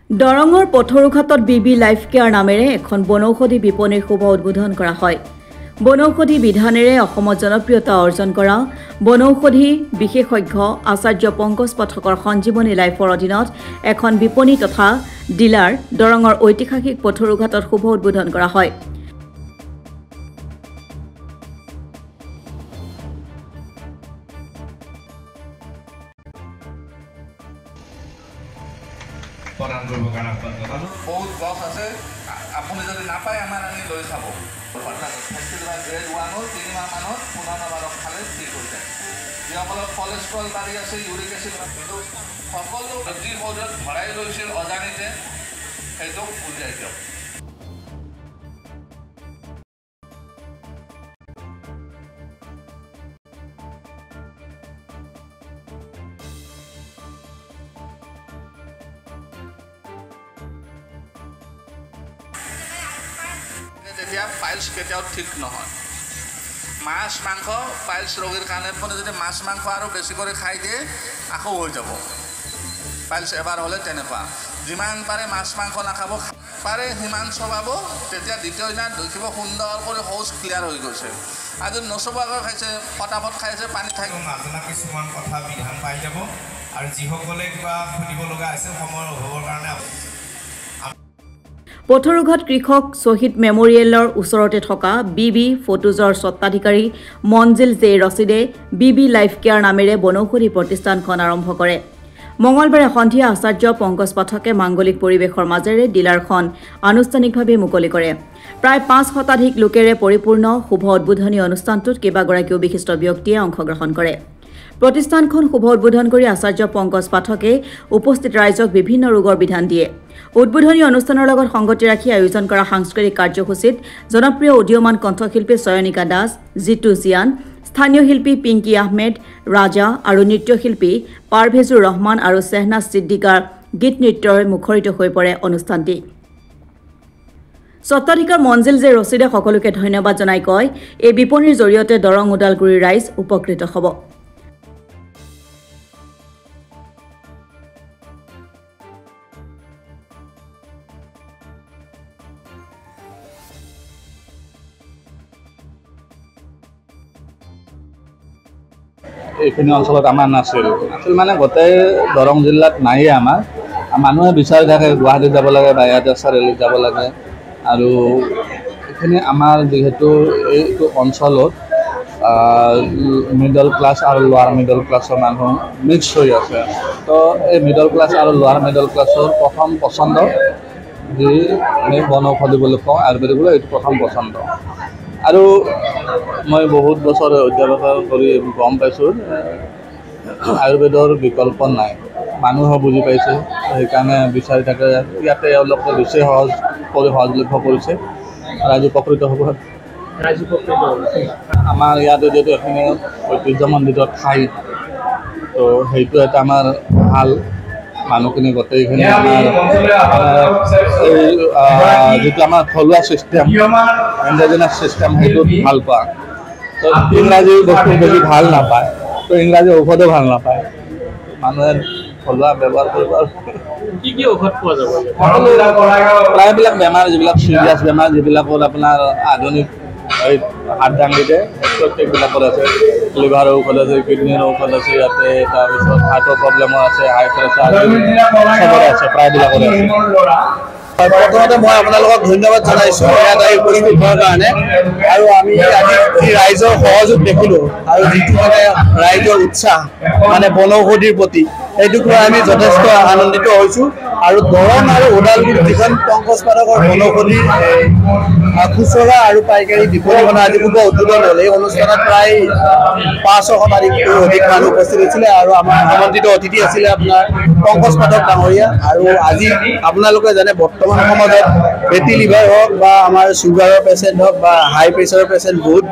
দৰঙৰ পথৰুঘাটত বিবি life care নামেৰে এখন বনৌষধি বিপণীৰ শুভ উদ্বোধন কৰা হয়। বনৌষধি বিধানেৰে অসমত জনপ্ৰিয়তা অৰ্জন কৰা বনৌষধি বিশেষজ্ঞ আচাৰ্য পংকজ পাঠকৰ সঞ্জীৱনী লাইফৰ অধীনত এখন বিপণী তথা ডিলাৰ দৰঙৰ ঐতিহাসিক পথৰুঘাটত শুভ উদ্বোধন কৰা হয়। বহুত গছ আছে আপুনি যদি নাপায় আমাৰ আনি লৈ চাব। গ্ৰেড 1 3 মাহ মানত পুনৰবাৰক খালে ঠিক হৈ যায়। যিসকলৰ কলেষ্ট্ৰল বাঢ়ি আছে, ইউৰিক এচিড, কিন্তু সকলো যি শৰীৰত ভৰাই লৈছিল অজানিতে সেইটো উলিয়াই দিয়ক। তেতিয়া পাইলছ কেতিয়াও ঠিক নহয়। মাছ মাংস পাইলছ ৰোগীৰ কাৰণে আপুনি যদি মাছ মাংস আৰু বেছি কৰি খাই দিয়ে আকৌ হৈ যাব। পাইলছ এবাৰ হ'লে তেনেকুৱা। যিমান পাৰে মাছ মাংস নাখাব, পাৰে সিমান চবাব, তেতিয়া দ্বিতীয় দিনা দেখিব সুন্দৰ কৰি শৌচ ক্লিয়াৰ হৈ গৈছে। আৰু যদি নচবোৱাকৈ খাইছে, ফটাফট খাইছে, পানী খাই নাজানা কিছুমান কথা বিধান পাই যাব। আৰু যিসকলে কিবা সুধিব লগা আছে সময়ৰ অভাৱৰ কাৰণে পথৰুঘাট কৃষক শ্বহীদ মেমৰিয়েলৰ ওচৰতে থকা বিবি ফটোজৰ স্বত্বাধিকাৰী মঞ্জিল জে ৰচিদে বিবি লাইফ কেয়াৰ নামেৰে বনৌষধি প্ৰতিষ্ঠানখন আৰম্ভ কৰে। মঙলবাৰে সন্ধিয়া আচাৰ্য পংকজ পাঠকে মাংগলিক পৰিৱেশৰ মাজেৰে ডিলাৰখন আনুষ্ঠানিকভাৱে মুকলি কৰে। প্ৰায় 5 শতাধিক লোকেৰে পৰিপূৰ্ণ শুভ উদ্বোধনী অনুষ্ঠানটোত কেইবাগৰাকীও বিশিষ্ট ব্যক্তিয়ে অংশগ্ৰহণ কৰে। প্ৰতিষ্ঠানখন শুভ উদ্বোধন কৰি আচাৰ্য পংকজ পাঠকে উপস্থিত ৰাইজক বিভিন্ন ৰোগৰ বিধান দিয়ে। উদ্বোধনী অনুষ্ঠানৰ লগত সংগতি ৰাখি আয়োজন কৰা সাংস্কৃতিক কাৰ্যসূচীত জনপ্ৰিয় উদীয়মান কণ্ঠশিল্পী চয়নিকা দাস, জিতু জিয়ান, স্থানীয় শিল্পী পিংকি আহমেদ, ৰাজা আৰু নৃত্যশিল্পী পাৰভেজুৰ ৰহমান আৰু চেহনাজ ছিদ্দিকাৰ গীত নৃত্যৰে মুখৰিত হৈ পৰে অনুষ্ঠানটি। স্বত্বাধিকাৰ মঞ্জিল জে ৰচিদে সকলোকে ধন্যবাদ জনাই কয়, এই বিপণীৰ জৰিয়তে দৰং ওদালগুৰিৰ ৰাইজ উপকৃত হ'ব। এইখিনি অঞ্চলত আমাৰ নাছিল মানে গোটেই দৰং জিলাত নাইয়ে। আমাৰ মানুহে বিচাৰি থাকে গুৱাহাটীত যাব লাগে বা ইয়াতে চাৰিআলিত যাব লাগে। আৰু এইখিনি আমাৰ যিহেতু এইটো অঞ্চলত মিডল ক্লাছ আৰু লোৱাৰ মিডল ক্লাছৰ মানুহ মিক্স হৈ আছে। তো এই মিডল ক্লাছ আৰু লোৱাৰ মিডল ক্লাছৰ প্ৰথম পচন্দ যি আমি বনৌষধি বুলি কওঁ আয়ুৰ্বেদিক বুলি, এইটো প্ৰথম পচন্দ। আৰু মই বহুত বছৰ অধ্যাপক কৰি গম পাইছোঁ আয়ুৰ্বেদৰ বিকল্প নাই। মানুহে বুজি পাইছে, সেইকাৰণে বিচাৰি থাকে ইয়াতে এওঁলোকে বেছি সহজলভ্য কৰিছে। ৰাইজ উপকৃত হ'ব। আমাৰ ইয়াতে যিহেতু এখিনি ঐতিহ্যমণ্ডিত ঠাই, তো সেইটো এটা আমাৰ ভাল মানুহখিনি গোটেইখিনি আমাৰ যিটো আমাৰ থলুৱা ছিষ্টেম, ইণ্ডিজিনাছ ছিষ্টেম, সেইটোত ভাল পোৱা। তো ইংৰাজী বস্তু বেছি ভাল নাপায়, তো ইংৰাজী ঔষধো ভাল নাপায়। মানুহে থলুৱা ব্যৱহাৰ কৰিব। আৰু কি কি ঔষধ পোৱা যাব? প্ৰায়বিলাক বেমাৰ, যিবিলাক চিৰিয়াছ বেমাৰ, যিবিলাকত আপোনাৰ আধুনিক এই হাত দাঙিতে প্ৰত্যেকবিলাকৰ আছে। লিভাৰৰ ঔষধ আছে, কিডনীৰ ঔষধ আছে ইয়াতে, তাৰপিছত হাৰ্টৰ প্ৰব্লেমৰ আছে, হাই প্ৰেছাৰ, চবৰে আছে, প্ৰায়বিলাকৰে আছে। প্ৰথমতে মই আপোনালোকক ধন্যবাদ জনাইছোঁ ইয়াত আহি উপস্থিত হোৱাৰ কাৰণে। আৰু আমি আজি ৰাইজৰ সহযোগ দেখিলোঁ আৰু যিটো মানে ৰাইজৰ উৎসাহ মানে বনৌষধিৰ প্ৰতি, সেইটোক লৈ আমি যথেষ্ট আনন্দিত হৈছোঁ। আৰু দৰং আৰু ওদালগুৰিত যিখন পংকজ পাঠকৰ বনৌষধিৰ খুচৰা আৰু পাইকাৰী বিপণীখন আজি শুভ উদ্বোধন হ'ল। এই অনুষ্ঠানত প্ৰায় 500 শতাধিকতকৈ অধিক মানুহ উপস্থিত হৈছিলে আৰু আমাৰ আমন্ত্ৰিত অতিথি আছিলে আপোনাৰ পংকজ পাঠক ডাঙৰীয়া। আৰু আজি আপোনালোকে জানে বৰ্তমান সমাজত ফেটি লিভাৰ হওক বা আমাৰ চুগাৰৰ পেচেণ্ট হওক বা হাই প্ৰেছাৰৰ পেচেণ্ট বহুত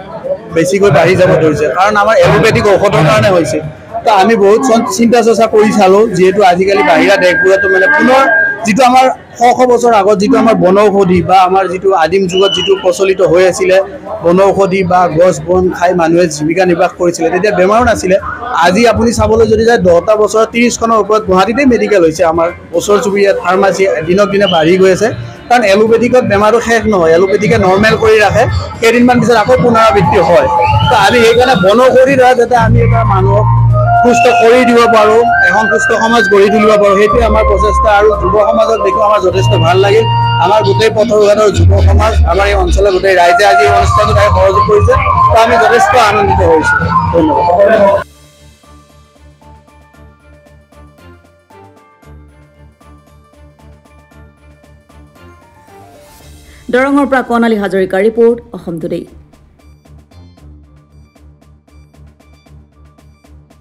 বেছিকৈ বাঢ়ি যাব ধৰিছে, কাৰণ আমাৰ এলোপেথিক ঔষধৰ কাৰণে হৈছে। তো আমি বহুত চিন্তা চৰ্চা কৰি চালোঁ, যিহেতু আজিকালি বাহিৰা দেশবোৰতো মানে পুনৰ যিটো আমাৰ শ বছৰ আগত যিটো আমাৰ বনৌষধি বা আমাৰ যিটো আদিম যুগত যিটো প্ৰচলিত হৈ আছিলে বনৌষধি বা গছ বন খাই মানুহে জীৱিকা নিৰ্বাহ কৰিছিলে তেতিয়া বেমাৰো নাছিলে আজি আপুনি চাবলৈ যদি যায় 10টা বছৰত 30খনৰ ওপৰত গুৱাহাটীতে মেডিকেল হৈছে আমাৰ ওচৰ চুবুৰীয়াত ফাৰ্মাচী দিনক দিনে বাঢ়ি গৈ আছে কাৰণ এলোপেথিকত বেমাৰটো শেষ নহয় এলোপেথিকে নৰ্মেল কৰি ৰাখে কেইদিনমান পিছত আকৌ পুনৰাবৃত্তি হয় তো আমি সেইকাৰণে বনৌষধিৰ দ্বাৰা যাতে আমি এটা মানুহক সুস্থ কৰি দিব পাৰোঁ এখন সুস্থ সমাজ গঢ়ি তুলিব পাৰোঁ সেইটোৱে আমাৰ প্ৰচেষ্টা আৰু যুৱ সমাজক দেখি আমাৰ যথেষ্ট ভাল লাগিল আমাৰ গোটেই পথৰুঘাটৰ যুৱ সমাজ আমাৰ এই অঞ্চলৰ গোটেই ৰাইজে আজি এই অনুষ্ঠানটোত সহযোগ কৰিছে তো আমি যথেষ্ট আনন্দিত হৈছোঁ ধন্যবাদ দৰঙৰ পৰা কণালী হাজৰিকাৰ ৰিপৰ্ট অসম টুডে।